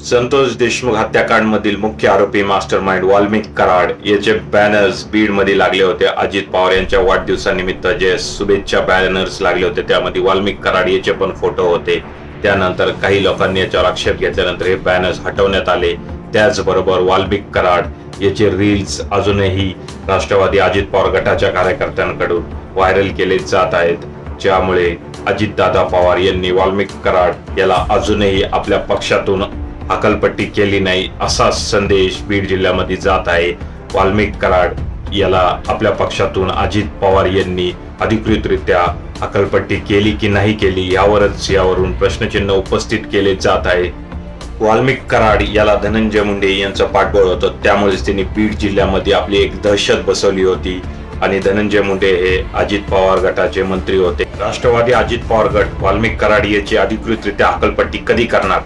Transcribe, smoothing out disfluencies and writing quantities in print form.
संतोष देशमुख हत्याकांडमधील मुख्य आरोपी मास्टरमाइंड वाल्मिक कराड याचे बॅनर्स बीडमध्ये लागले होते. अजित पवार यांच्या वाढदिवसानिमित्त जे शुभेच्छा बॅनर्स लागले होते त्यामध्ये वाल्मिक कराड याचे पण फोटो होते. त्यानंतर काही लोकांनी याच्यावर आक्षेप घेतल्यानंतर हे बॅनर्स हटवण्यात आले. त्याचबरोबर वाल्मिक कराड याचे रील्स अजूनही राष्ट्रवादी अजित पवार गटाच्या कार्यकर्त्यांकडून व्हायरल केले जात आहेत, ज्यामुळे अजितदादा पवार यांनी वाल्मिक कराड याला अजूनही आपल्या पक्षातून हकालपट्टी केली नाही असा संदेश बीड जिल्ह्यामध्ये जात आहे. वाल्मिक कराड याला आपल्या पक्षातून अजित पवार यांनी अधिकृतरित्या हकालपट्टी केली की नाही केली यावरून प्रश्नचिन्ह उपस्थित केले जात आहे. वाल्मिक कराड याला धनंजय मुंडे यांचं पाठबळ होतं, त्यामुळेच त्यांनी बीड जिल्ह्यामध्ये आपली एक दहशत बसवली होती आणि धनंजय मुंडे हे अजित पवार गटाचे मंत्री होते. राष्ट्रवादी अजित पवार गट वाल्मिक कराड याची अधिकृतरित्या हकालपट्टी कधी करणार